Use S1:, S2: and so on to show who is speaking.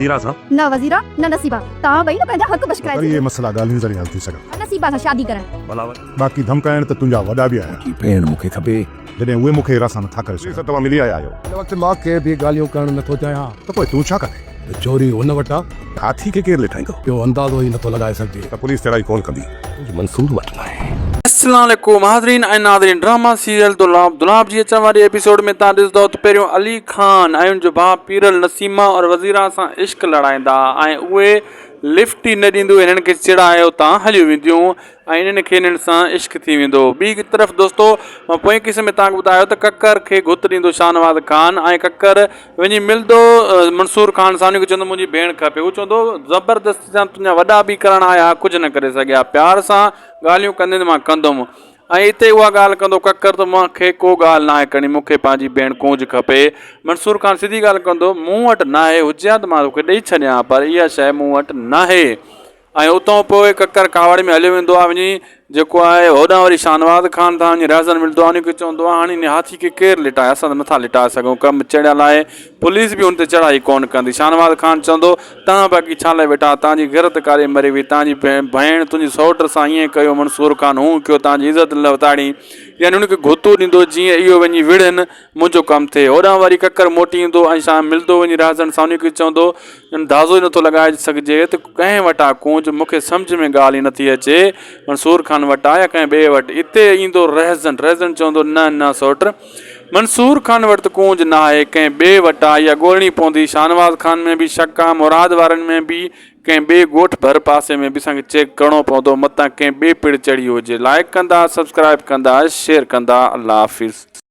S1: हीरा सा
S2: न वज़ीरा न नसीबा तव्हां ॿई न पंहिंजा हक़ बश
S3: पर
S2: कराए
S3: ये मसला ॻाल्हियुनि ज़रिए हल थी सघनि।
S2: नसीबा सां शादी करण
S1: भला
S3: बाक़ी धमकाइण त तुंहिंजा वॾा बि आया
S4: की भेण मूंखे खपे
S3: जॾहिं उहे मूंखे रासा नथा करे सघनि। तव्हां मिली आया आहियो
S4: हिन वक़्तु मां के बि ॻाल्हियूं करणु नथो चाहियां।
S3: त पोइ तूं छा करे?
S4: त चोरी हुन वटि आहे,
S3: हाथी खे केरु लिटाईंदो?
S4: ॿियो अंदाज़ो ई नथो लॻाए सघिजे।
S3: त पुलिस तेराई कोन कंदी।
S4: मंसूर वटि न आहे।
S1: अस्सलाम वालेकुम हाज़रीन ऐं नाज़रीन। ड्रामा सीरियल दुलाब जी अचण वारी एपिसोड में तव्हां ॾिसंदव त पहिरियों अली खान ऐं उनजो भाउ पीरल नसीमा और वज़ीरा सां इश्क लड़ाईंदा ऐं उहे लिफ्ट ई न ॾींदियूं, हिननि खे चिड़ायो तां हली वेंदियूं ऐं इन्हनि खे हिननि सां इश्क थी वेंदो। ॿी तरफ़ दोस्तो मां पोएं किस्म में तव्हांखे ॿुधायो त ककर खे गुत ॾींदो शाहनवाज़ खान ऐं ककर वञी मिलंदो मंसूर खान सां, उनखे चवंदो मुंहिंजी भेण खपे। उहो चवंदो ज़बरदस्ती सां तुंहिंजा वॾा बि करण आया, कुझु न करे सघिया, प्यार सां ॻाल्हियूं कंदे त मां कंदुमि। ऐं हिते उहा ॻाल्हि कंदो ककर त मूंखे को ॻाल्हि न आहे करणी, मूंखे पंहिंजी भेण कूंज खपे। मंसूर खान सिधी ॻाल्हि कंदो मूं वटि न आहे, हुजे हा त मां तोखे ॾेई छॾियां, पर इहा शइ मूं वटि न आहे। ऐं उतां पोइ ककर कावड़ में हलियो वेंदो आहे, वञी जेको आहे होॾां वरी शाहनवाज़ खान तां वञी रहज़न मिलंदो आहे, उनखे चवंदो आहे हाणे हिन हाथी खे केरु लिटाए, असां त नथा लिटाए सघूं, कमु चढ़ियल आहे, पुलिस बि हुन ते चढ़ाई कोन कंदी। शाहनवाज़ खान चवंदो तव्हां बाक़ी छा लाइ वेठा, तव्हांजी गिरतकारी मरी वई, तव्हांजी भेण तुंहिंजी सौट सां ईअं कयो मंसूर खान, हूअं कयो, तव्हांजी इज़त न वताड़ी, यानी हुनखे घोतो ॾींदो जीअं इहो वञी विढ़नि मुंहिंजो कमु थिए। होॾां वरी ककर मोटी ईंदो ऐं छा मिलंदो वञी रहज़न सां, उनखे चवंदो अंदाज़ो ई नथो लॻाए सघिजे त कंहिं वटि आहे कूंज, मूंखे सम्झ में ॻाल्हि ई नथी अचे मंसूर खान वटि आहे या कंहिं ॿिए वटि। हिते ईंदो रहज़न चवंदो न सौट, मंसूर खान वटि त कूंज न आहे, कंहिं ॿिए वटि आहे, इहा ॻोल्हणी पवंदी। शाहनवाज़ खान में बि शक आहे, मुराद वारनि में बि, कंहिं ॿिए ॻोठ भर पासे में बि असांखे चेक करिणो पवंदो, मतां कंहिं ॿिए पिड़ चढ़ी हुजे। लाइक कंदा, सब्सक्राइब कंदा, शेयर कंदा। अल्लाह हाफ़िज़।